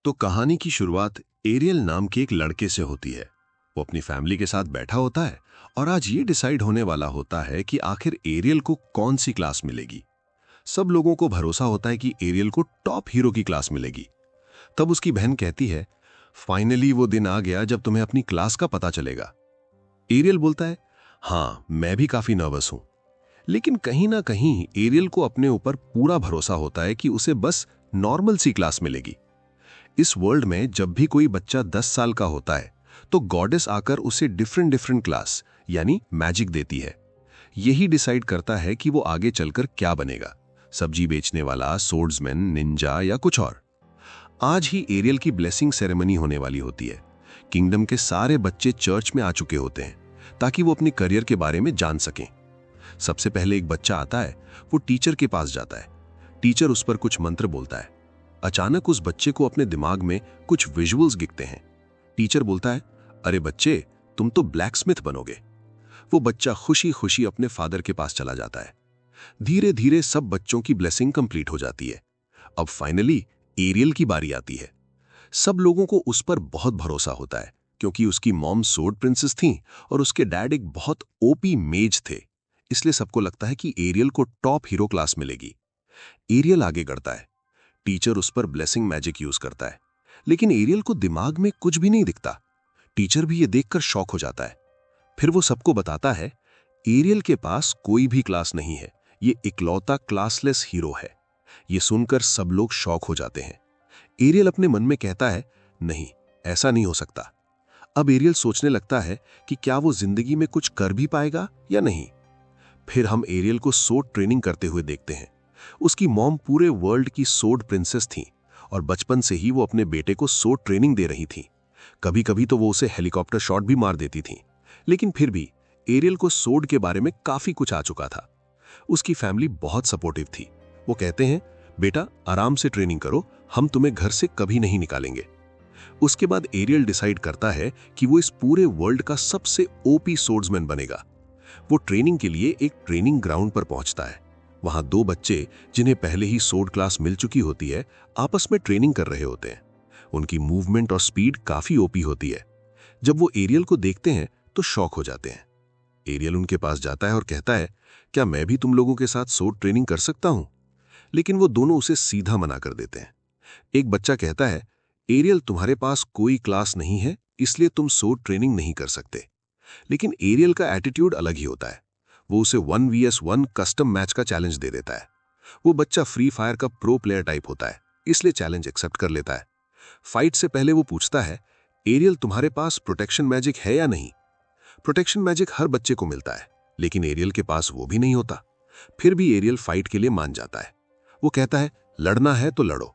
तो कहानी की शुरुआत एरियल नाम के एक लड़के से होती है। वो अपनी फैमिली के साथ बैठा होता है और आज ये डिसाइड होने वाला होता है कि आखिर एरियल को कौन सी क्लास मिलेगी। सब लोगों को भरोसा होता है कि एरियल को टॉप हीरो की क्लास मिलेगी। तब उसकी बहन कहती है, फाइनली वो दिन आ गया जब तुम्हें अपनी क्लास का पता चलेगा। एरियल बोलता है, हाँ मैं भी काफी नर्वस हूं। लेकिन कहीं ना कहीं एरियल को अपने ऊपर पूरा भरोसा होता है कि उसे बस नॉर्मल सी क्लास मिलेगी। इस वर्ल्ड में जब भी कोई बच्चा 10 साल का होता है तो गॉडेस आकर उसे डिफरेंट डिफरेंट क्लास यानी मैजिक देती है। यही डिसाइड करता है कि वो आगे चलकर क्या बनेगा, सब्जी बेचने वाला, सोर्ड्समैन, निंजा या कुछ और। आज ही एरियल की ब्लेसिंग सेरेमनी होने वाली होती है। किंगडम के सारे बच्चे चर्च में आ चुके होते हैं ताकि वो अपने करियर के बारे में जान सकें। सबसे पहले एक बच्चा आता है, वो टीचर के पास जाता है। टीचर उस पर कुछ मंत्र बोलता है। अचानक उस बच्चे को अपने दिमाग में कुछ विजुअल्स दिखते हैं। टीचर बोलता है, अरे बच्चे, तुम तो ब्लैकस्मिथ बनोगे। वो बच्चा खुशी खुशी अपने फादर के पास चला जाता है। धीरे धीरे सब बच्चों की ब्लेसिंग कंप्लीट हो जाती है। अब फाइनली एरियल की बारी आती है। सब लोगों को उस पर बहुत भरोसा होता है क्योंकि उसकी मॉम सोर्ड प्रिंसेस थी और उसके डैड एक बहुत ओपी मेज थे। इसलिए सबको लगता है कि एरियल को टॉप हीरो क्लास मिलेगी। एरियल आगे बढ़ता है। टीचर उस पर ब्लेसिंग मैजिक यूज करता है, लेकिन एरियल को दिमाग में कुछ भी नहीं दिखता। टीचर भी ये देखकर शॉक हो जाता है। फिर वो सबको बताता है, एरियल के पास कोई भी क्लास नहीं है, ये इकलौता क्लासलेस हीरो है। ये सुनकर सब लोग शॉक हो जाते हैं। एरियल अपने मन में कहता है, नहीं, ऐसा नहीं हो सकता। अब एरियल सोचने लगता है कि क्या वो जिंदगी में कुछ कर भी पाएगा या नहीं। फिर हम एरियल को सोर्ड ट्रेनिंग करते हुए देखते हैं। उसकी मॉम पूरे वर्ल्ड की सोर्ड प्रिंसेस थी और बचपन से ही वो अपने बेटे को सोर्ड ट्रेनिंग दे रही थी। कभी कभी तो वो उसे हेलीकॉप्टर शॉट भी मार देती थी, लेकिन फिर भी एरियल को सोर्ड के बारे में काफी कुछ आ चुका था। उसकी फैमिली बहुत सपोर्टिव थी। वो कहते हैं, बेटा आराम से ट्रेनिंग करो, हम तुम्हें घर से कभी नहीं निकालेंगे। उसके बाद एरियल डिसाइड करता है कि वो इस पूरे वर्ल्ड का सबसे ओपी सोर्ड्समैन बनेगा। वो ट्रेनिंग के लिए एक ट्रेनिंग ग्राउंड पर पहुंचता है। वहां दो बच्चे, जिन्हें पहले ही सोर्ड क्लास मिल चुकी होती है, आपस में ट्रेनिंग कर रहे होते हैं। उनकी मूवमेंट और स्पीड काफी ओपी होती है। जब वो एरियल को देखते हैं तो शॉक हो जाते हैं। एरियल उनके पास जाता है और कहता है, क्या मैं भी तुम लोगों के साथ सोर्ड ट्रेनिंग कर सकता हूं? लेकिन वो दोनों उसे सीधा मना कर देते हैं। एक बच्चा कहता है, एरियल तुम्हारे पास कोई क्लास नहीं है, इसलिए तुम सोर्ड ट्रेनिंग नहीं कर सकते। लेकिन एरियल का एटीट्यूड अलग ही होता है। वो उसे 1vs1 कस्टम मैच का चैलेंज दे देता है। वो बच्चा फ्री फायर का प्रो प्लेयर टाइप होता है, इसलिए चैलेंज एक्सेप्ट कर लेता है। फाइट से पहले वो पूछता है, एरियल तुम्हारे पास प्रोटेक्शन मैजिक है या नहीं? प्रोटेक्शन मैजिक हर बच्चे को मिलता है, लेकिन एरियल के पास वो भी नहीं होता। फिर भी एरियल फाइट के लिए मान जाता है। वो कहता है, लड़ना है तो लड़ो।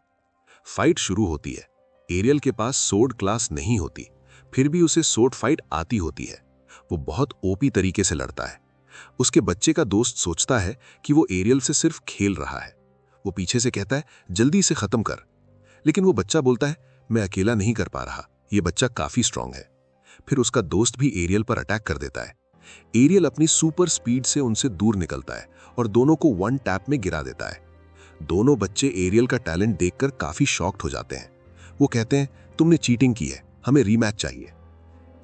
फाइट शुरू होती है। एरियल के पास सोर्ड क्लास नहीं होती, फिर भी उसे सोर्ड फाइट आती होती है। वो बहुत ओपी तरीके से लड़ता है। उसके बच्चे का दोस्त सोचता है कि वो एरियल से सिर्फ खेल रहा है। वो पीछे से कहता है, जल्दी से खत्म कर। लेकिन वो बच्चा बोलता है, मैं अकेला नहीं कर पा रहा, ये बच्चा काफी स्ट्रांग है। फिर उसका दोस्त भी एरियल पर अटैक कर देता है। एरियल अपनी सुपर स्पीड से उनसे दूर निकलता है और दोनों को वन टैप में गिरा देता है। दोनों बच्चे एरियल का टैलेंट देखकर काफी शॉक्ड हो जाते हैं। वो कहते हैं, तुमने चीटिंग की है, हमें रीमैच चाहिए।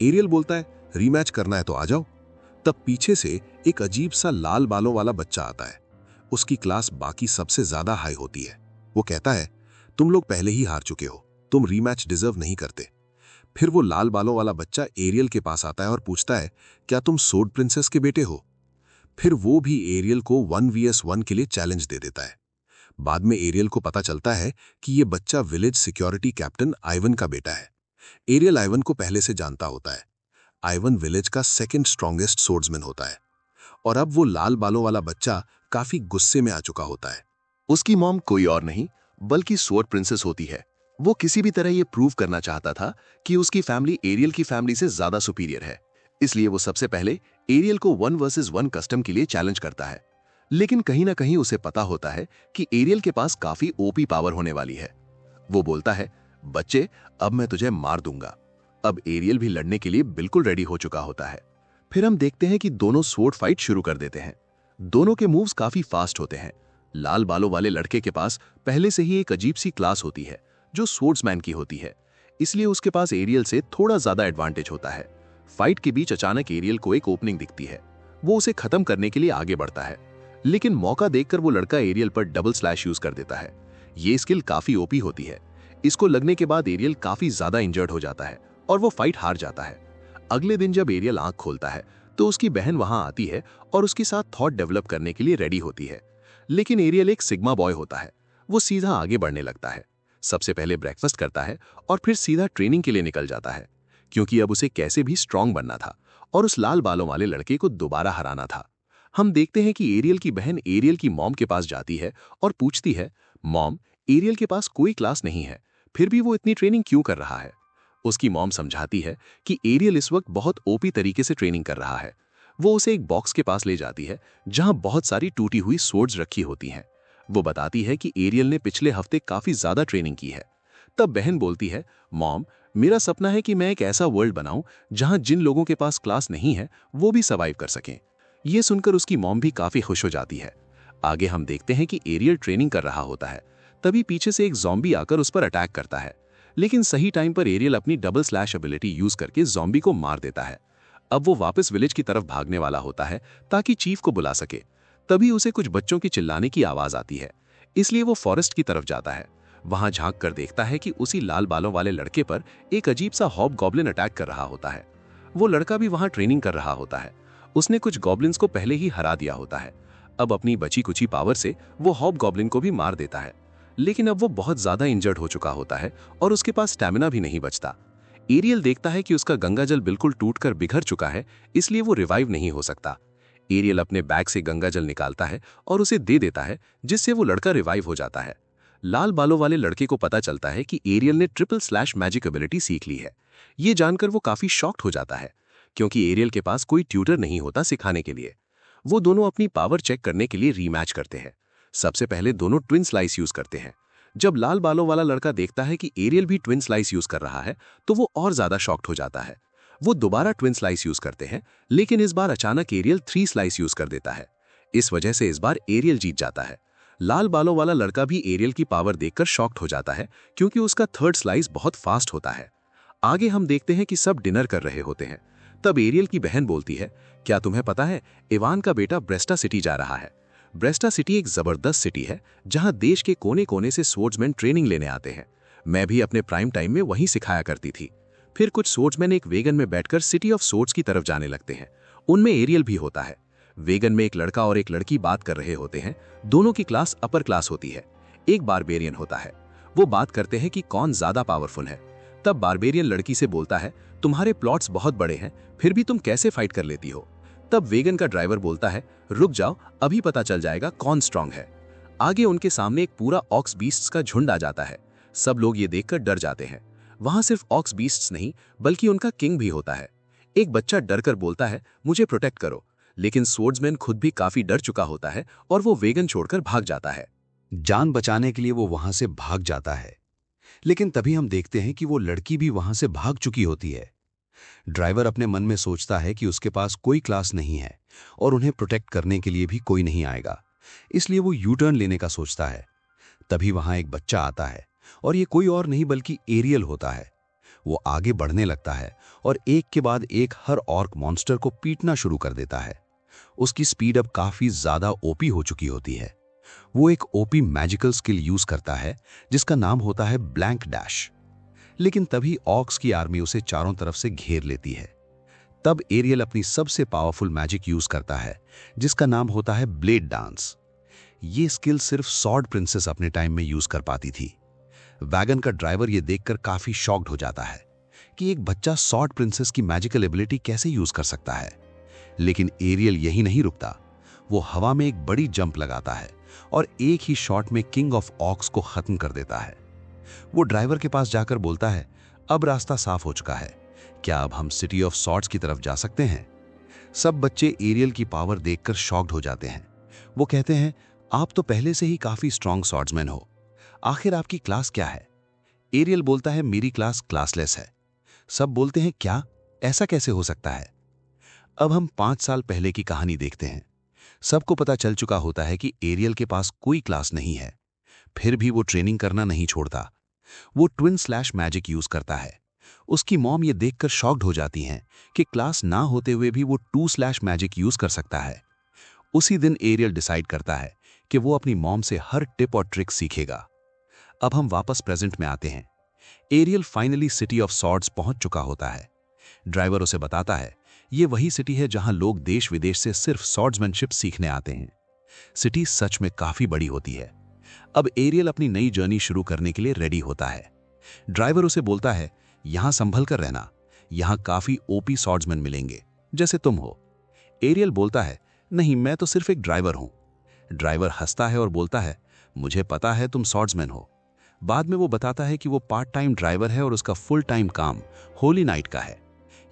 एरियल बोलता है, रीमैच करना है तो आ जाओ। तब पीछे से एक अजीब सा लाल बालों वाला बच्चा आता है। उसकी क्लास बाकी सबसे ज्यादा हाई होती है। वो कहता है, तुम लोग पहले ही हार चुके हो, तुम रीमैच डिजर्व नहीं करते। फिर वो लाल बालों वाला बच्चा एरियल के पास आता है और पूछता है, क्या तुम सोर्ड प्रिंसेस के बेटे हो? फिर वो भी एरियल को 1vs1 के लिए चैलेंज दे देता है। बाद में एरियल को पता चलता है कि ये बच्चा विलेज सिक्योरिटी कैप्टन आइवन का बेटा है। एरियल आइवन को पहले से जानता होता है। आइवन विलेज का सेकंड स्ट्रॉन्गेस्ट सोर्ड्समैन होता है और अब वो लाल बालों वाला बच्चा काफी गुस्से में आ चुका होता है। उसकी मॉम कोई और नहीं बल्कि स्वॉर्ड प्रिंसेस होती है। वो किसी भी तरह ये प्रूव करना चाहता था कि उसकी फैमिली एरियल की फैमिली से ज्यादा सुपीरियर है। इसलिए वो सबसे पहले एरियल को 1vs1 कस्टम के लिए चैलेंज करता है। लेकिन कहीं ना कहीं उसे पता होता है कि एरियल के पास काफी ओपी पावर होने वाली है। वो बोलता है, बच्चे, अब मैं तुझे मार दूंगा। अब एरियल भी लड़ने के लिए बिल्कुल रेडी हो चुका होता है। फिर हम देखते हैं कि दोनों स्वॉर्ड फाइट शुरू कर देते हैं। दोनों के मूव्स काफी फास्ट होते हैं। लाल बालों वाले लड़के के पास पहले से ही एक अजीब सी क्लास होती है जो स्वॉर्ड्समैन की होती है, इसलिए उसके पास एरियल से थोड़ा ज्यादा एडवांटेज होता है। फाइट के बीच अचानक एरियल को एक ओपनिंग दिखती है। वो उसे खत्म करने के लिए आगे बढ़ता है, लेकिन मौका देखकर वो लड़का एरियल पर डबल स्लैश यूज कर देता है। ये स्किल काफी ओपी होती है। इसको लगने के बाद एरियल काफी ज्यादा इंजर्ड हो जाता है और वो फाइट हार जाता है। अगले दिन जब एरियल आंख खोलता है तो उसकी बहन वहां आती है और उसके साथ थॉट डेवलप करने के लिए रेडी होती है। लेकिन एरियल एक सिग्मा बॉय होता है। वो सीधा आगे बढ़ने लगता है, सबसे पहले ब्रेकफास्ट करता है और फिर सीधा ट्रेनिंग के लिए निकल जाता है, क्योंकि अब उसे कैसे भी स्ट्रांग बनना था और उस लाल बालों वाले लड़के को दोबारा हराना था। हम देखते हैं कि एरियल की बहन एरियल की मॉम के पास जाती है और पूछती है, मॉम, एरियल के पास कोई क्लास नहीं है, फिर भी वो इतनी ट्रेनिंग क्यों कर रहा है? उसकी मॉम समझाती है कि एरियल इस वक्त बहुत ओपी तरीके से ट्रेनिंग कर रहा है। वो उसे एक बॉक्स के पास ले जाती है जहां बहुत सारी टूटी हुई स्वॉर्ड्स रखी होती हैं। वो बताती है कि एरियल ने पिछले हफ्ते काफी ज्यादा ट्रेनिंग की है। तब बहन बोलती है, मॉम, मेरा सपना है कि मैं एक ऐसा वर्ल्ड बनाऊं जहां जिन लोगों के पास क्लास नहीं है वो भी सर्वाइव कर सकें। ये सुनकर उसकी मॉम भी काफी खुश हो जाती है। आगे हम देखते हैं कि एरियल ट्रेनिंग कर रहा होता है, तभी पीछे से एक ज़ॉम्बी आकर उस पर अटैक करता है, लेकिन सही टाइम पर एरियल अपनी डबल स्लैश एबिलिटी यूज करके ज़ॉम्बी को मार देता है। अब वो वापस विलेज की तरफ भागने वाला होता है ताकि चीफ को बुला सके। तभी उसे कुछ बच्चों की चिल्लाने की आवाज आती है, इसलिए वो फॉरेस्ट की तरफ जाता है। वहां झांक कर देखता है कि उसी लाल बालों वाले लड़के पर एक अजीब सा हॉब गॉब्लिन अटैक कर रहा होता है। वो लड़का भी वहां ट्रेनिंग कर रहा होता है। उसने कुछ गॉब्लिन्स को पहले ही हरा दिया होता है। अब अपनी बची कुची पावर से वो हॉब गॉब्लिन को भी मार देता है, लेकिन अब वो बहुत ज्यादा इंजर्ड हो चुका होता है और उसके पास स्टैमिना भी नहीं बचता। एरियल देखता है कि उसका गंगाजल बिल्कुल टूटकर बिखर चुका है, इसलिए वो रिवाइव नहीं हो सकता। एरियल अपने बैग से गंगाजल निकालता है और उसे दे देता है, जिससे वो लड़का रिवाइव हो जाता है। लाल बालों वाले लड़के को पता चलता है कि एरियल ने ट्रिपल स्लैश मैजिक एबिलिटी सीख ली है। ये जानकर वो काफी शॉक्ड हो जाता है, क्योंकि एरियल के पास कोई ट्यूटर नहीं होता सिखाने के लिए। वो दोनों अपनी पावर चेक करने के लिए रीमैच करते हैं। सबसे पहले दोनों ट्विन स्लाइस यूज करते हैं। जब लाल बालों वाला लड़का देखता है कि एरियल भी ट्विन स्लाइस यूज कर रहा है तो वो और ज्यादा शॉक्ड हो जाता है। वो दोबारा ट्विन स्लाइस यूज करते हैं, लेकिन इस बार अचानक एरियल 3 स्लाइस यूज कर देता है। इस वजह से इस बार एरियल जीत जाता है। लाल बालों वाला लड़का भी एरियल की पावर देखकर शॉक्ड हो जाता है, क्योंकि उसका 3rd स्लाइस बहुत फास्ट होता है। आगे हम देखते हैं कि सब डिनर कर रहे होते हैं। तब एरियल की बहन बोलती है, क्या तुम्हें पता है, इवान का बेटा ब्रेस्टा सिटी जा रहा है। ब्रेस्टा सिटी एक जबरदस्त सिटी है जहां देश के कोने कोने से स्वॉर्ड्समैन ट्रेनिंग लेने आते हैं। मैं भी अपने प्राइम टाइम में वहीं सिखाया करती थी। फिर कुछ स्वॉर्ड्समैन एक वेगन में बैठकर सिटी ऑफ स्वॉर्ड्स की तरफ जाने लगते हैं। उनमें एरियल भी होता है। वेगन में एक लड़का और एक लड़की बात कर रहे होते हैं। दोनों की क्लास अपर क्लास होती है। एक बारबेरियन होता है। वो बात करते हैं कि कौन ज्यादा पावरफुल है। तब बारबेरियन लड़की से बोलता है, तुम्हारे प्लॉट्स बहुत बड़े हैं, फिर भी तुम कैसे फाइट कर लेती हो। तब वेगन का ड्राइवर बोलता है, रुक जाओ, अभी पता चल जाएगा कौन स्ट्रांग है। आगे उनके सामने एक पूरा ऑक्स बीस्ट्स का झुंड आ जाता है। सब लोग ये देखकर डर जाते हैं। वहां सिर्फ ऑक्स बीस्ट्स नहीं, बल्कि उनका किंग भी होता है। एक बच्चा डरकर बोलता है, मुझे प्रोटेक्ट करो, लेकिन स्वॉर्ड्समैन खुद भी काफी डर चुका होता है और वो वेगन छोड़कर भाग जाता है। जान बचाने के लिए वो वहां से भाग जाता है, लेकिन तभी हम देखते हैं कि वो लड़की भी वहां से भाग चुकी होती है। ड्राइवर अपने मन में सोचता है कि उसके पास कोई क्लास नहीं है और उन्हें प्रोटेक्ट करने के लिए भी कोई नहीं आएगा, इसलिए वो यू टर्न लेने का सोचता है। तभी वहां एक बच्चा आता है और ये कोई और नहीं बल्कि एरियल होता है। वो आगे बढ़ने लगता है और एक के बाद एक हर ऑर्क मॉन्स्टर को पीटना शुरू कर देता है। उसकी स्पीड अब काफी ज्यादा ओपी हो चुकी होती है। वो एक ओपी मैजिकल स्किल यूज करता है जिसका नाम होता है ब्लैंक डैश। लेकिन तभी ऑक्स की आर्मी उसे चारों तरफ से घेर लेती है। तब एरियल अपनी सबसे पावरफुल मैजिक यूज करता है जिसका नाम होता है ब्लेड डांस। ये स्किल सिर्फ सॉर्ड प्रिंसेस अपने टाइम में यूज कर पाती थी। वैगन का ड्राइवर ये देखकर काफी शॉक्ड हो जाता है कि एक बच्चा सॉर्ड प्रिंसेस की मैजिकल एबिलिटी कैसे यूज कर सकता है। लेकिन एरियल यही नहीं रुकता। वो हवा में एक बड़ी जंप लगाता है और एक ही शॉट में किंग ऑफ ऑक्स को खत्म कर देता है। वो ड्राइवर के पास जाकर बोलता है, अब रास्ता साफ हो चुका है, क्या अब हम सिटी ऑफ सॉर्ड्स की तरफ जा सकते हैं। सब बच्चे एरियल की पावर देखकर शॉक्ड हो जाते हैं। वो कहते हैं, आप तो पहले से ही काफी स्ट्रांग सॉर्ड्समैन हो, आखिर आपकी क्लास क्या है। एरियल बोलता है, मेरी क्लास क्लासलेस है। सब बोलते हैं, क्या, ऐसा कैसे हो सकता है। अब हम 5 साल पहले की कहानी देखते हैं। सबको पता चल चुका होता है कि एरियल के पास कोई क्लास नहीं है, फिर भी वो ट्रेनिंग करना नहीं छोड़ता। वो ट्विन स्लैश मैजिक यूज करता है। उसकी मॉम ये देखकर शॉक्ड हो जाती हैं कि क्लास ना होते हुए भी वो 2 स्लैश मैजिक यूज कर सकता है। उसी दिन एरियल डिसाइड करता है कि वो अपनी मॉम से हर टिप और ट्रिक सीखेगा। अब हम वापस प्रेजेंट में आते हैं। Ariel finally city of swords पहुंच चुका होता है। ड्राइवर उसे बताता है ये वही सिटी है जहां लोग देश विदेश से सिर्फ सॉर्ड्समैनशिप सीखने आते हैं। सिटी सच में काफी बड़ी होती है। अब एरियल अपनी नई जर्नी शुरू करने के लिए रेडी होता है। ड्राइवर उसे बोलता है यहां संभल कर रहना, यहां काफी ओपी सॉर्ड्समैन मिलेंगे जैसे तुम हो। एरियल बोलता है नहीं, मैं तो सिर्फ एक ड्राइवर हूं। ड्राइवर हंसता है और बोलता है मुझे पता है तुम सॉर्ड्समैन हो। बाद में वो बताता है कि वो पार्ट टाइम ड्राइवर है और उसका फुल टाइम काम होली नाइट का है।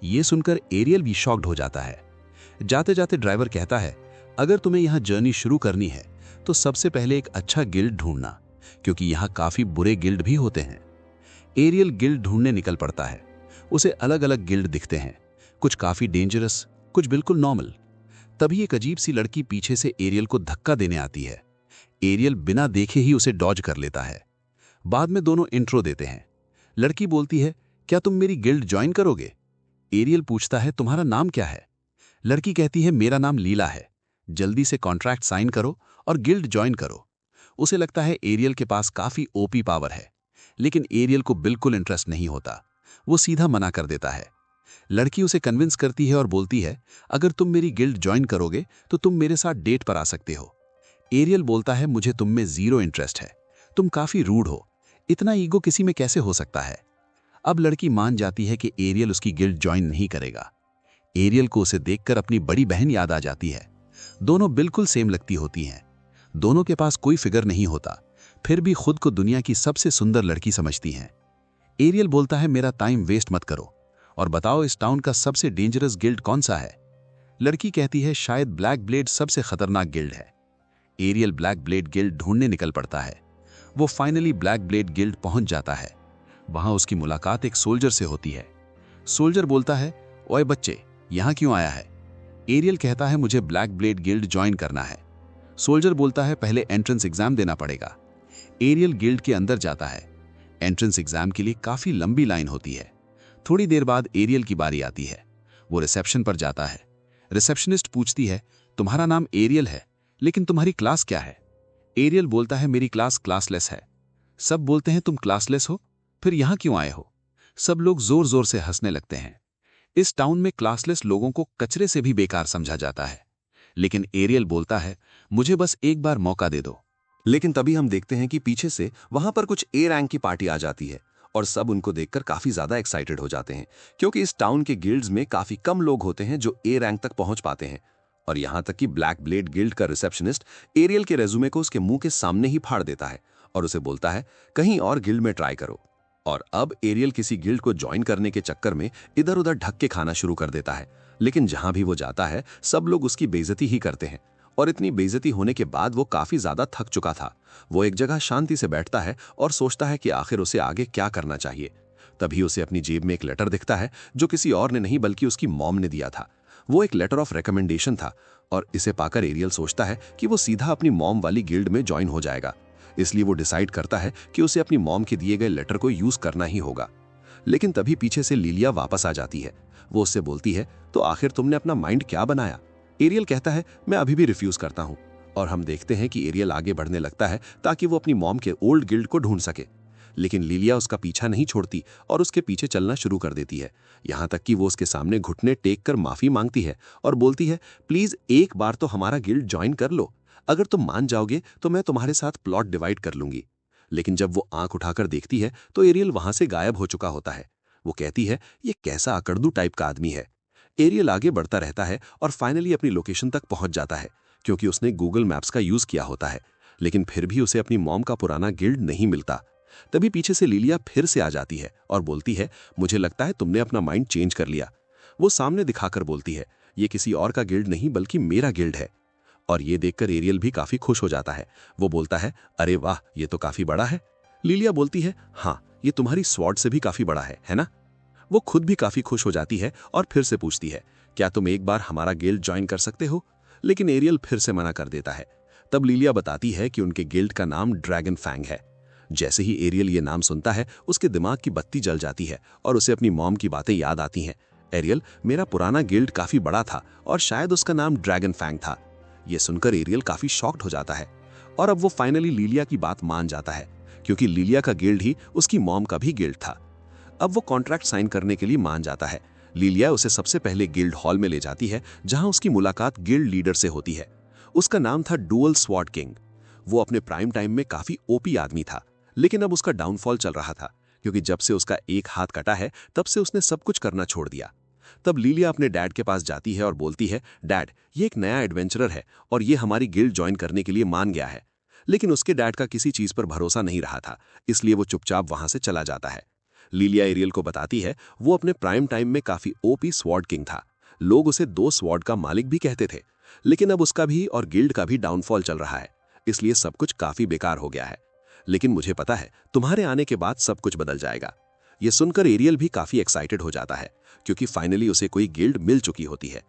ये सुनकर एरियल भी शॉक्ड हो जाता है। जाते जाते ड्राइवर कहता है अगर तुम्हें यहां जर्नी शुरू करनी है तो सबसे पहले एक अच्छा गिल्ड ढूंढना, क्योंकि यहां काफी बुरे गिल्ड भी होते हैं। एरियल गिल्ड ढूंढने निकल पड़ता है। उसे अलग अलग गिल्ड दिखते हैं, कुछ काफी डेंजरस, कुछ बिल्कुल नॉर्मल। तभी एक अजीब सी लड़की पीछे से एरियल को धक्का देने आती है। एरियल बिना देखे ही उसे डॉज कर लेता है। बाद में दोनों इंट्रो देते हैं। लड़की बोलती है क्या तुम मेरी गिल्ड ज्वाइन करोगे? एरियल पूछता है तुम्हारा नाम क्या है? लड़की कहती है मेरा नाम लीला है, जल्दी से कॉन्ट्रैक्ट साइन करो और गिल्ड ज्वाइन करो। उसे लगता है एरियल के पास काफी ओपी पावर है, लेकिन एरियल को बिल्कुल इंटरेस्ट नहीं होता। वो सीधा मना कर देता है। लड़की उसे कन्विंस करती है और बोलती है अगर तुम मेरी गिल्ड ज्वाइन करोगे तो तुम मेरे साथ डेट पर आ सकते हो। एरियल बोलता है मुझे तुम में जीरो इंटरेस्ट है, तुम काफी रूड हो, इतना ईगो किसी में कैसे हो सकता है। अब लड़की मान जाती है कि एरियल उसकी गिल्ड ज्वाइन नहीं करेगा। एरियल को उसे देखकर अपनी बड़ी बहन याद आ जाती है। दोनों बिल्कुल सेम लगती होती हैं। दोनों के पास कोई फिगर नहीं होता, फिर भी खुद को दुनिया की सबसे सुंदर लड़की समझती हैं। एरियल बोलता है मेरा टाइम वेस्ट मत करो और बताओ इस टाउन का सबसे डेंजरस गिल्ड कौन सा है? लड़की कहती है शायद ब्लैक ब्लेड सबसे खतरनाक गिल्ड है। एरियल ब्लैक ब्लेड गिल्ड ढूंढने निकल पड़ता है। वो फाइनली ब्लैक ब्लेड गिल्ड पहुंच जाता है। वहां उसकी मुलाकात एक सोल्जर से होती है। सोल्जर बोलता है ओए बच्चे, यहां क्यों आया है? एरियल कहता है मुझे ब्लैक ब्लेड गिल्ड ज्वाइन करना है। सोल्जर बोलता है पहले एंट्रेंस एग्जाम देना पड़ेगा। एरियल गिल्ड के अंदर जाता है। एंट्रेंस एग्जाम के लिए काफी लंबी लाइन होती है। थोड़ी देर बाद एरियल की बारी आती है। वो रिसेप्शन पर जाता है। रिसेप्शनिस्ट पूछती है तुम्हारा नाम एरियल है, लेकिन तुम्हारी क्लास क्या है? एरियल बोलता है मेरी क्लास क्लासलेस है। सब बोलते हैं तुम क्लासलेस हो, फिर यहां क्यों आए हो? सब लोग जोर जोर से हंसने लगते हैं। इस टाउन में क्लासलेस लोगों को कचरे से भी बेकार समझा जाता है। लेकिन एरियल बोलता है मुझे बस एक बार मौका दे दो। लेकिन तभी हम देखते हैं कि पीछे से वहां पर कुछ ए रैंक की पार्टी आ जाती है और सब उनको देखकर काफी ज्यादा एक्साइटेड हो जाते हैं, क्योंकि इस टाउन के गिल्ड्स में काफी कम लोग होते हैं जो ए रैंक तक पहुंच पाते हैं। और यहां तक कि ब्लैक ब्लेड गिल्ड का रिसेप्शनिस्ट एरियल के रेज्यूमे को उसके मुंह के सामने ही फाड़ देता है और उसे बोलता है कहीं और गिल्ड में ट्राई करो। और अब एरियल किसी गिल्ड को ज्वाइन करने के चक्कर में इधर उधर ढक के खाना शुरू कर देता है। लेकिन जहां भी वो जाता है सब लोग उसकी बेइज्जती ही करते हैं। और इतनी बेइज्जती होने के बाद वो काफी ज्यादा थक चुका था। वो एक जगह शांति से बैठता है और सोचता है कि आखिर उसे आगे क्या करना चाहिए। तभी उसे अपनी जेब में एक लेटर दिखता है जो किसी और ने नहीं बल्कि उसकी मॉम ने दिया था। वो एक लेटर ऑफ रिकमेंडेशन था और इसे पाकर एरियल सोचता है कि वो सीधा अपनी मॉम वाली गिल्ड में ज्वाइन हो जाएगा। इसलिए वो डिसाइड करता है कि उसे अपनी मॉम के दिए गए लेटर को यूज करना ही होगा। लेकिन तभी पीछे से लीलिया वापस आ जाती है। वो उससे बोलती है तो आखिर तुमने अपना माइंड क्या बनाया? एरियल कहता है मैं अभी भी रिफ्यूज करता हूं। और हम देखते हैं कि एरियल आगे बढ़ने लगता है ताकि वो अपनी मॉम के ओल्ड गिल्ड को ढूंढ सके। लेकिन लीलिया उसका पीछा नहीं छोड़ती और उसके पीछे चलना शुरू कर देती है। यहां तक कि वो उसके सामने घुटने टेक कर माफी मांगती है और बोलती है प्लीज एक बार तो हमारा गिल्ड ज्वाइन कर लो। अगर तुम मान जाओगे तो मैं तुम्हारे साथ प्लॉट डिवाइड कर लूंगी। लेकिन जब वो आंख उठाकर देखती है तो एरियल वहां से गायब हो चुका होता है। वो कहती है ये कैसा अकड़दू टाइप का आदमी है। एरियल आगे बढ़ता रहता है और फाइनली अपनी लोकेशन तक पहुंच जाता है, क्योंकि उसने गूगल मैप्स का यूज किया होता है। लेकिन फिर भी उसे अपनी मॉम का पुराना गिल्ड नहीं मिलता। तभी पीछे से लीलिया फिर से आ जाती है और बोलती है मुझे लगता है तुमने अपना माइंड चेंज कर लिया। वो सामने दिखाकर बोलती है ये किसी और का गिल्ड नहीं बल्कि मेरा गिल्ड है। और ये देखकर एरियल भी काफी खुश हो जाता है। वो बोलता है अरे वाह, ये तो काफी बड़ा है। लीलिया बोलती है हाँ, ये तुम्हारी स्वॉर्ड से भी काफी बड़ा है ना? वो खुद भी काफी खुश हो जाती है और फिर से पूछती है क्या तुम एक बार हमारा गिल्ड ज्वाइन कर सकते हो? लेकिन एरियल फिर से मना कर देता है। तब लीलिया बताती है कि उनके गिल्ड का नाम ड्रैगन फैंग है। जैसे ही एरियल ये नाम सुनता है उसके दिमाग की बत्ती जल जाती है और उसे अपनी मॉम की बातें याद आती हैं। एरियल, मेरा पुराना गिल्ड काफी बड़ा था और शायद उसका नाम ड्रैगन फैंग था। ये सुनकर एरियल काफी शॉक्ड हो जाता है और अब वो फाइनली लिलिया की बात मान जाता है, क्योंकि लिलिया का गिल्ड ही उसकी मॉम का भी गिल्ड था। अब वो कॉन्ट्रैक्ट साइन करने के लिए मान जाता है। लिलिया उसे सबसे पहले गिल्ड हॉल में ले जाती है, जहां उसकी मुलाकात गिल्ड लीडर से होती है। उसका नाम था डुअल स्वॉर्ड किंग। वो अपने प्राइम टाइम में काफी ओपी आदमी था, लेकिन अब उसका डाउनफॉल चल रहा था, क्योंकि जब से उसका एक हाथ कटा है तब से उसने सब कुछ करना छोड़ दिया। तब लिलिया अपने डैड के पास जाती है और बोलती है, डैड, ये एक नया एडवेंचरर है और ये हमारी गिल्ड ज्वाइन करने के लिए मान गया है। लेकिन उसके डैड का किसी चीज पर भरोसा नहीं रहा था, इसलिए वो चुपचाप वहां से चला जाता है। लिलिया एरियल को बताती है वो अपने प्राइम टाइम में काफी ओपी स्वॉर्ड किंग था। लोग उसे 2 स्वॉर्ड का मालिक भी कहते थे, लेकिन अब उसका भी और गिल्ड का भी डाउनफॉल चल रहा है, इसलिए सब कुछ काफी बेकार हो गया है। लेकिन मुझे पता है तुम्हारे आने के बाद सब कुछ बदल जाएगा। ये सुनकर एरियल भी काफी एक्साइटेड हो जाता है, क्योंकि फाइनली उसे कोई गिल्ड मिल चुकी होती है।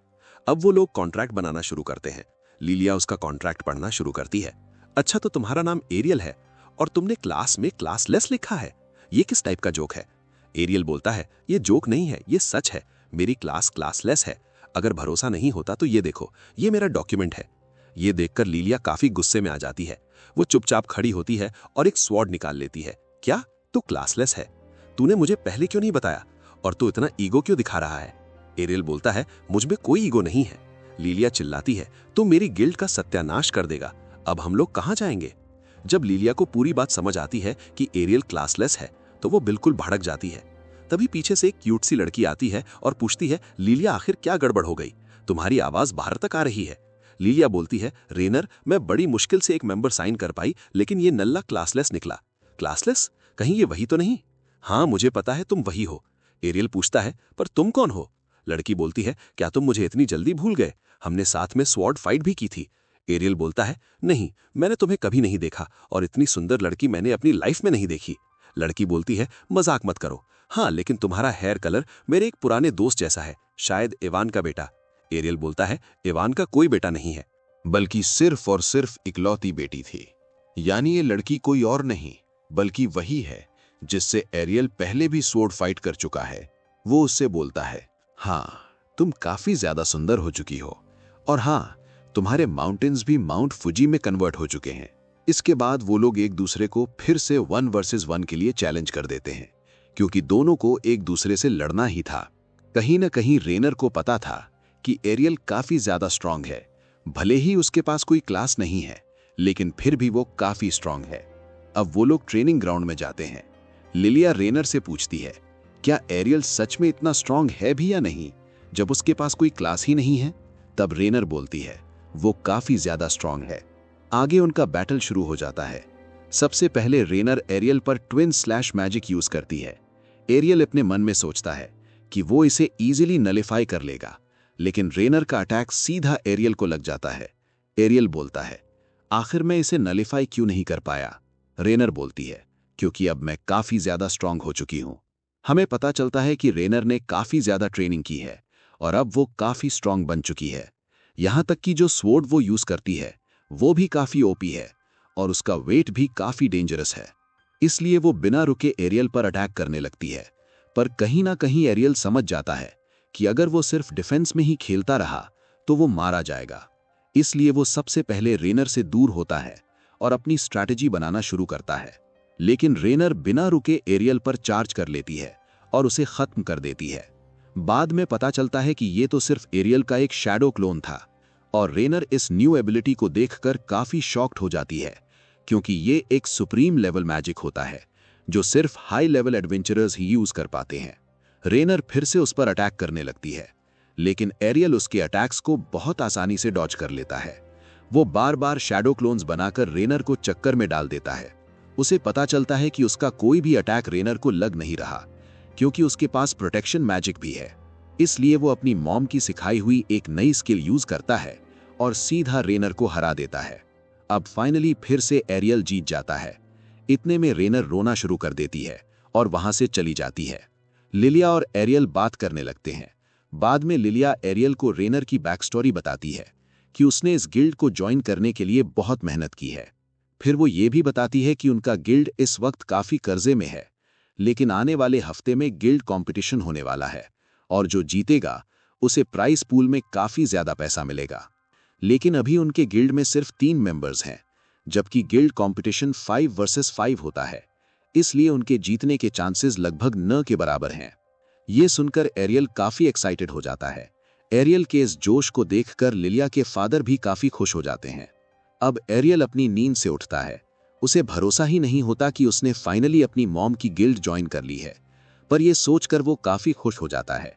अब वो लोग कॉन्ट्रैक्ट बनाना शुरू करते हैं। लिलिया उसका कॉन्ट्रैक्ट पढ़ना शुरू करती है। अच्छा, तो तुम्हारा नाम एरियल है और तुमने क्लास में क्लासलेस लिखा है, ये किस टाइप का जोक है? एरियल बोलता है, ये जोक नहीं है, ये सच है। मेरी क्लास क्लासलेस है। अगर भरोसा नहीं होता तो ये देखो, ये मेरा डॉक्यूमेंट है। ये देखकर लिलिया काफी गुस्से में आ जाती है। वो चुपचाप खड़ी होती है और एक स्वॉर्ड निकाल लेती है। क्या तू क्लासलेस है? तूने मुझे पहले क्यों नहीं बताया? और तू इतना ईगो क्यों दिखा रहा है? एरियल बोलता है, मुझ में कोई ईगो नहीं है। लिलिया चिल्लाती है, तू मेरी गिल्ड का सत्यानाश कर देगा। अब हम लोग कहाँ जाएंगे? जब लिलिया को पूरी बात समझ आती है कि एरियल क्लासलेस है, तो वो बिल्कुल भड़क जाती है। तभी पीछे से एक क्यूट सी लड़की आती है और पूछती है, लिलिया, आखिर क्या गड़बड़ हो गई? तुम्हारी आवाज बाहर तक आ रही है। लिलिया बोलती है, रेनर, मैं बड़ी मुश्किल से एक मेंबर साइन कर पाई, लेकिन ये नल्ला क्लासलेस निकला। क्लासलेस? कहीं ये वही तो नहीं? हाँ, मुझे पता है तुम वही हो। एरियल पूछता है, पर तुम कौन हो? लड़की बोलती है, क्या तुम मुझे इतनी जल्दी भूल गए? हमने साथ में स्वॉर्ड फाइट भी की थी। एरियल बोलता है, नहीं, मैंने तुम्हें कभी नहीं देखा और इतनी सुंदर लड़की मैंने अपनी लाइफ में नहीं देखी। लड़की बोलती है, मजाक मत करो। हाँ, लेकिन तुम्हारा हेयर कलर मेरे एक पुराने दोस्त जैसा है, शायद इवान का बेटा। एरियल बोलता है, इवान का कोई बेटा नहीं है, बल्कि सिर्फ और सिर्फ इकलौती बेटी थी। यानी ये लड़की कोई और नहीं, बल्कि वही है जिससे एरियल पहले भी स्वॉर्ड फाइट कर चुका है। वो उससे बोलता है, हाँ, तुम काफी ज्यादा सुंदर हो चुकी हो, और हाँ, तुम्हारे माउंटेन्स भी माउंट फुजी में कन्वर्ट हो चुके हैं। इसके बाद वो लोग एक दूसरे को फिर से 1 वर्सेस 1 के लिए चैलेंज कर देते हैं, क्योंकि दोनों को एक दूसरे से लड़ना ही था। कहीं न कहीं रेनर को पता था कि एरियल काफी ज्यादा स्ट्रांग है। भले ही उसके पास कोई क्लास नहीं है, लेकिन फिर भी वो काफी स्ट्रांग है। अब वो लोग ट्रेनिंग ग्राउंड में जाते हैं। लिलिया रेनर से पूछती है, क्या एरियल सच में इतना स्ट्रांग है भी या नहीं, जब उसके पास कोई क्लास ही नहीं है? तब रेनर बोलती है, वो काफी ज्यादा स्ट्रांग है। आगे उनका बैटल शुरू हो जाता है। सबसे पहले रेनर एरियल पर ट्विन स्लैश मैजिक यूज करती है। एरियल अपने मन में सोचता है कि वो इसे इजीली नलिफाई कर लेगा, लेकिन रेनर का अटैक सीधा एरियल को लग जाता है। एरियल बोलता है, आखिर मैं इसे नलिफाई क्यों नहीं कर पाया? रेनर बोलती है, क्योंकि अब मैं काफी ज्यादा स्ट्रांग हो चुकी हूं। हमें पता चलता है कि रेनर ने काफी ज्यादा ट्रेनिंग की है और अब वो काफी स्ट्रांग बन चुकी है। यहां तक कि जो स्वॉर्ड वो यूज करती है वो भी काफी ओपी है और उसका वेट भी काफी डेंजरस है। इसलिए वो बिना रुके एरियल पर अटैक करने लगती है। पर कहीं ना कहीं एरियल समझ जाता है कि अगर वो सिर्फ डिफेंस में ही खेलता रहा तो वो मारा जाएगा। इसलिए वो सबसे पहले रेनर से दूर होता है और अपनी स्ट्रैटेजी बनाना शुरू करता है। लेकिन रेनर बिना रुके एरियल पर चार्ज कर लेती है और उसे खत्म कर देती है। बाद में पता चलता है कि ये तो सिर्फ एरियल का एक शैडो क्लोन था और रेनर इस न्यू एबिलिटी को देखकर काफी शॉक्ड हो जाती है, क्योंकि ये एक सुप्रीम लेवल मैजिक होता है जो सिर्फ हाई लेवल एडवेंचरर्स ही यूज कर पाते हैं। रेनर फिर से उस पर अटैक करने लगती है, लेकिन एरियल उसके अटैक्स को बहुत आसानी से डॉज कर लेता है। वो बार बार शैडो क्लोन्स बनाकर रेनर को चक्कर में डाल देता है। उसे पता चलता है कि उसका कोई भी अटैक रेनर को लग नहीं रहा, क्योंकि उसके पास प्रोटेक्शन मैजिक भी है। इसलिए वो अपनी मॉम की सिखाई हुई एक नई स्किल यूज करता है और सीधा रेनर को हरा देता है। अब फाइनली फिर से एरियल जीत जाता है। इतने में रेनर रोना शुरू कर देती है और वहां से चली जाती है। लिलिया और एरियल बात करने लगते हैं। बाद में लिलिया एरियल को रेनर की बैक स्टोरी बताती है कि उसने इस गिल्ड को ज्वाइन करने के लिए बहुत मेहनत की है। फिर वो ये भी बताती है कि उनका गिल्ड इस वक्त काफी कर्जे में है, लेकिन आने वाले हफ्ते में गिल्ड कंपटीशन होने वाला है और जो जीतेगा उसे प्राइस पूल में काफी ज्यादा पैसा मिलेगा। लेकिन अभी उनके गिल्ड में सिर्फ 3 मेंबर्स हैं, जबकि गिल्ड कंपटीशन 5 वर्सेस 5 होता है, इसलिए उनके जीतने के चांसेस लगभग न के बराबर हैं। ये सुनकर एरियल काफी एक्साइटेड हो जाता है। एरियल के इस जोश को देखकर लिलिया के फादर भी काफी खुश हो जाते हैं। अब एरियल अपनी नींद से उठता है। उसे भरोसा ही नहीं होता कि उसने फाइनली अपनी मॉम की गिल्ड ज्वाइन कर ली है, पर यह सोचकर वो काफी खुश हो जाता है।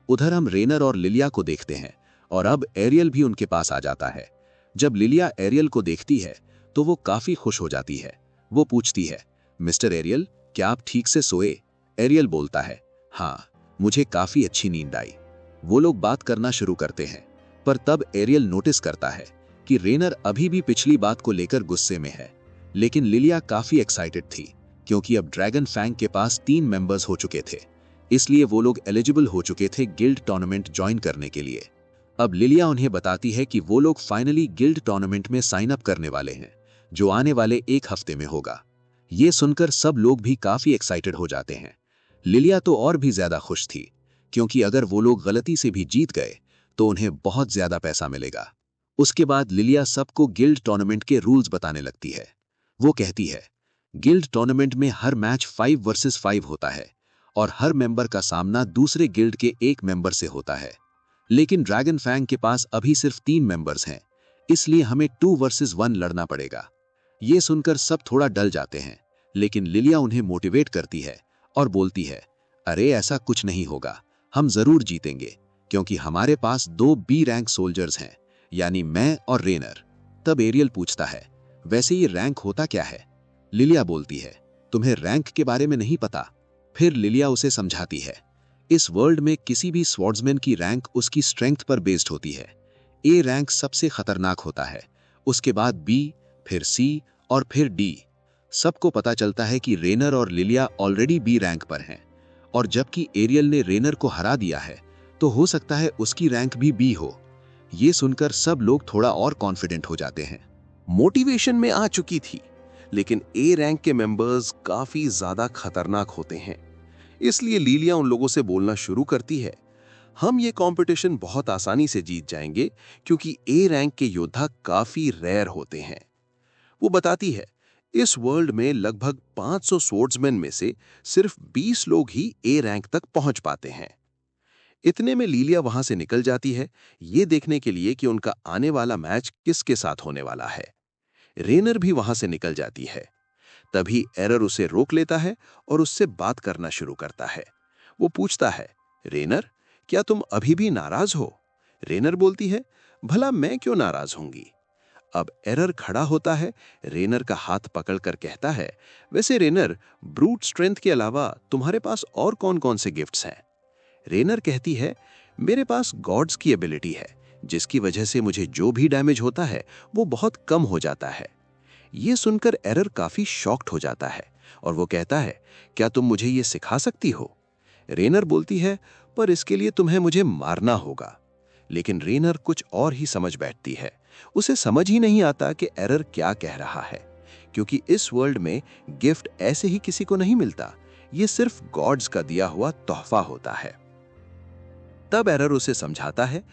उधर हम रेनर और लिलिया को देखते हैं और अब एरियल भी उनके पास आ जाता है। जब लिलिया एरियल को देखती है तो वो काफी खुश हो जाती है। वो पूछती है, मिस्टर एरियल, क्या आप ठीक से सोए? एरियल बोलता है, हाँ, मुझे काफी अच्छी नींद आई। वो लोग बात करना शुरू करते हैं, पर तब एरियल नोटिस करता है कि रेनर अभी भी पिछली बात को लेकर गुस्से में है। लेकिन लिलिया काफी एक्साइटेड थी क्योंकि अब ड्रैगन फैंग के पास 3 मेंबर्स हो चुके थे, इसलिए वो लोग एलिजिबल हो चुके थे गिल्ड टूर्नामेंट ज्वाइन करने के लिए। अब लिलिया उन्हें बताती है कि वो लोग फाइनली गिल्ड टूर्नामेंट में साइन अप करने वाले हैं, जो आने वाले 1 हफ्ते में होगा। ये सुनकर सब लोग भी काफी एक्साइटेड हो जाते हैं। लिलिया तो और भी ज्यादा खुश थी क्योंकि अगर वो लोग गलती से भी जीत गए तो उन्हें बहुत ज्यादा पैसा मिलेगा। उसके बाद लिलिया सबको गिल्ड टूर्नामेंट के रूल्स बताने लगती है। वो कहती है, गिल्ड टूर्नामेंट में हर मैच 5 वर्सेस 5 होता है और हर मेंबर का सामना दूसरे गिल्ड के एक मेंबर से होता है। लेकिन ड्रैगन फैंग के पास अभी सिर्फ 3 मेंबर्स हैं, इसलिए हमें 2 वर्सेस 1 लड़ना पड़ेगा। ये सुनकर सब थोड़ा डल जाते हैं, लेकिन लिलिया उन्हें मोटिवेट करती है और बोलती है, अरे ऐसा कुछ नहीं होगा, हम जरूर जीतेंगे क्योंकि हमारे पास 2 बी रैंक सोल्जर्स हैं, यानी मैं और रेनर। तब एरियल पूछता है, वैसे ये रैंक होता क्या है? लिलिया बोलती है, तुम्हें रैंक के बारे में नहीं पता? फिर लिलिया उसे समझाती है, इस वर्ल्ड में किसी भी स्वॉर्ड्समैन की रैंक उसकी स्ट्रेंथ पर बेस्ड होती है। ए रैंक सबसे खतरनाक होता है, उसके बाद बी, फिर सी और फिर डी। सबको पता चलता है कि रेनर और लिलिया ऑलरेडी बी रैंक पर हैं, और जबकि एरियल ने रेनर को हरा दिया है तो हो सकता है उसकी रैंक भी बी हो। ये सुनकर सब लोग थोड़ा और कॉन्फिडेंट हो जाते हैं। मोटिवेशन में आ चुकी थी, लेकिन ए रैंक के मेंबर्स काफी ज्यादा खतरनाक होते हैं, इसलिए लिलिया उन लोगों से बोलना शुरू करती है, हम ये कंपटीशन बहुत आसानी से जीत जाएंगे क्योंकि ए रैंक के योद्धा काफी रेयर होते हैं। वो बताती है, इस वर्ल्ड में लगभग 500 स्वॉर्ड्समैन में से सिर्फ 20 लोग ही ए रैंक तक पहुंच पाते हैं। इतने में लिलिया वहां से निकल जाती है, ये देखने के लिए कि उनका आने वाला मैच किसके साथ होने वाला है। रेनर भी वहां से निकल जाती है। तभी एरर उसे रोक लेता है और उससे बात करना शुरू करता है। वो पूछता है, रेनर, क्या तुम अभी भी नाराज हो? रेनर बोलती है, भला मैं क्यों नाराज होंगी? अब एरर खड़ा होता है, रेनर का हाथ पकड़कर कहता है, वैसे रेनर, ब्रूट स्ट्रेंथ के अलावा तुम्हारे पास और कौन कौन से गिफ्ट्स हैं? रेनर कहती है, मेरे पास गॉड्स की एबिलिटी है, जिसकी वजह से मुझे जो भी डैमेज होता है वो बहुत कम हो जाता है। ये सुनकर एरर काफी शॉक्ड हो जाता है और वो कहता है, क्या तुम मुझे ये सिखा सकती हो? रेनर बोलती है, पर इसके लिए तुम्हें मुझे मारना होगा। लेकिन रेनर कुछ और ही समझ बैठती है। उसे समझ ही नहीं आता कि एरर क्या कह रहा है, क्योंकि इस वर्ल्ड में गिफ्ट ऐसे ही किसी को नहीं मिलता, ये सिर्फ गॉड्स का दिया हुआ तोहफा होता है। तब एरर उसे समझाता है,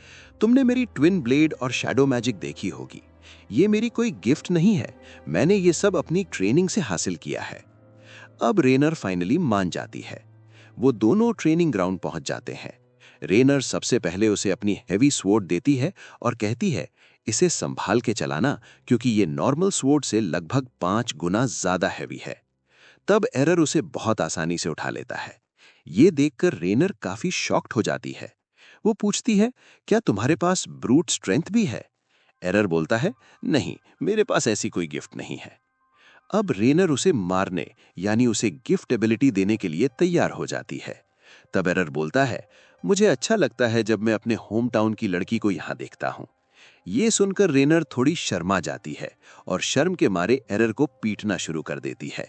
तुमने मेरी ट्विन ब्लेड और शैडो मैजिक देखी होगी, ये मेरी कोई गिफ्ट नहीं है, मैंने ये सब अपनी ट्रेनिंग से हासिल किया है। अब रेनर फाइनली मान जाती है। वो दोनों ट्रेनिंग ग्राउंड पहुंच जाते हैं। रेनर सबसे पहले उसे अपनी हेवी स्वॉर्ड देती है और कहती है, इसे संभाल के चलाना क्योंकि ये नॉर्मल स्वॉर्ड से लगभग 5 गुना ज्यादा हैवी है। तब एरर उसे बहुत आसानी से उठा लेता है। ये देखकर रेनर काफी शॉक्ड हो जाती है। वो पूछती है, क्या तुम्हारे पास ब्रूट स्ट्रेंथ भी है? एरर बोलता है, नहीं, मेरे पास ऐसी कोई गिफ्ट नहीं है। अब रेनर उसे मारने यानी उसे गिफ्ट एबिलिटी देने के लिए तैयार हो जाती है। तब एरर बोलता है, मुझे अच्छा लगता है जब मैं अपने होम टाउन की लड़की को यहां देखता हूं। ये सुनकर रेनर थोड़ी शर्मा जाती है और शर्म के मारे एरर को पीटना शुरू कर देती है।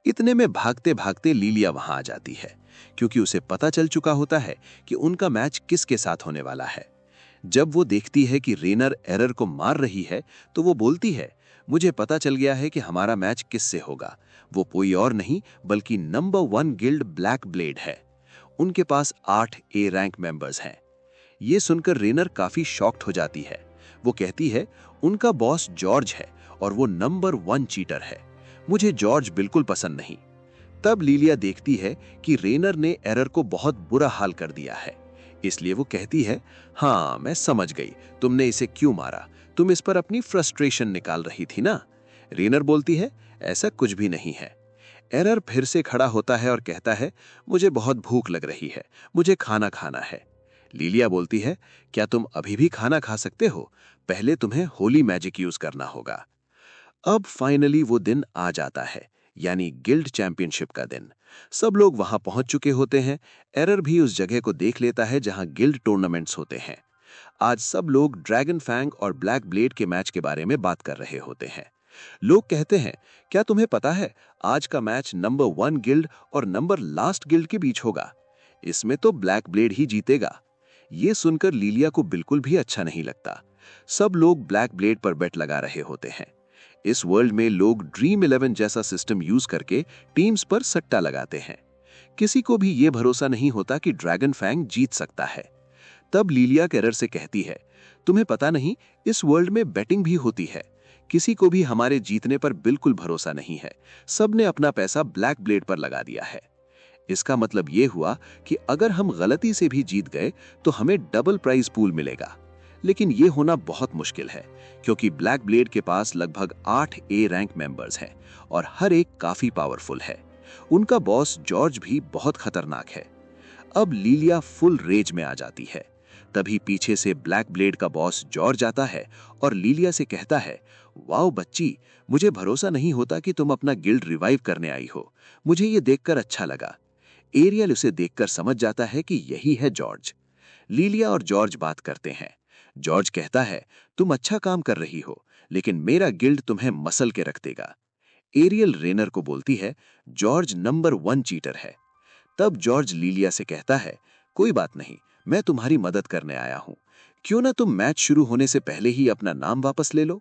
इतने में भागते भागते लिलिया वहां आ जाती है, क्योंकि उसे पता चल चुका होता है कि उनका मैच किसके साथ होने वाला है। जब वो देखती है कि रेनर एरर को मार रही है तो वो बोलती है, मुझे पता चल गया है कि हमारा मैच किससे होगा। वो कोई और नहीं बल्कि नंबर 1 गिल्ड ब्लैक ब्लेड है। उनके पास 8 ए रैंक मेंबर्स हैं। ये सुनकर रेनर काफी शॉक्ड हो जाती है। वो कहती है उनका बॉस जॉर्ज है और वो नंबर 1 चीटर है। मुझे जॉर्ज बिल्कुल पसंद नहीं। तब लीलिया देखती है कि रेनर ने एरर को बहुत बुरा हाल कर दिया है, इसलिए वो कहती है, हाँ मैं समझ गई, तुमने इसे क्यों मारा, तुम इस पर अपनी फ्रस्ट्रेशन निकाल रही थी ना। रेनर बोलती है, ऐसा कुछ भी नहीं है। एरर फिर से खड़ा होता है और कहता है, मुझे बहुत भूख लग रही है, मुझे खाना खाना है। लीलिया बोलती है, क्या तुम अभी भी खाना खा सकते हो? पहले तुम्हें होली मैजिक यूज करना होगा। अब फाइनली वो दिन आ जाता है, यानी गिल्ड चैंपियनशिप का दिन। सब लोग वहां पहुंच चुके होते हैं। एरर भी उस जगह को देख लेता है जहां गिल्ड टूर्नामेंट्स होते हैं। आज सब लोग ड्रैगन फैंग और ब्लैक ब्लेड के मैच के बारे में बात कर रहे होते हैं। लोग कहते हैं, क्या तुम्हें पता है आज का मैच नंबर 1 गिल्ड और नंबर लास्ट गिल्ड के बीच होगा? इसमें तो ब्लैक ब्लेड ही जीतेगा। ये सुनकर लीलिया को बिल्कुल भी अच्छा नहीं लगता। सब लोग ब्लैक ब्लेड पर बेट लगा रहे होते हैं। इस वर्ल्ड में लोग ड्रीम 11 जैसा सिस्टम यूज करके टीम्स पर सट्टा लगाते हैं। किसी को भी यह भरोसा नहीं होता कि ड्रैगन फैंग जीत सकता है। तब लीलिया एरर से कहती है, तुम्हें पता नहीं, इस वर्ल्ड में बेटिंग भी होती है। किसी को भी हमारे जीतने पर बिल्कुल भरोसा नहीं है। सबने अपना पैसा ब्लैक ब्लेड पर लगा दिया है। इसका मतलब यह हुआ कि अगर हम गलती से भी जीत गए तो हमें डबल प्राइज पूल मिलेगा। लेकिन यह होना बहुत मुश्किल है, क्योंकि ब्लैक ब्लेड के पास लगभग 8 ए रैंक मेंबर्स हैं और हर एक काफी पावरफुल है। उनका बॉस जॉर्ज भी बहुत खतरनाक है। अब लीलिया फुल रेज में आ जाती है। तभी पीछे से ब्लैक ब्लेड का बॉस जॉर्ज आता है और लीलिया से कहता है, वाओ बच्ची, मुझे भरोसा नहीं होता कि तुम अपना गिल्ड रिवाइव करने आई हो। मुझे ये देखकर अच्छा लगा। एरियल उसे देखकर समझ जाता है कि यही है जॉर्ज। लीलिया और जॉर्ज बात करते हैं। जॉर्ज कहता है, तुम अच्छा काम कर रही हो, लेकिन मेरा गिल्ड तुम्हें मसल के रख देगा। एरियल रेनर को बोलती है, जॉर्ज नंबर 1 चीटर है। तब जॉर्ज लीलिया से कहता है, कोई बात नहीं, मैं तुम्हारी मदद करने आया हूं। क्यों ना तुम मैच शुरू होने से पहले ही अपना नाम वापस ले लो।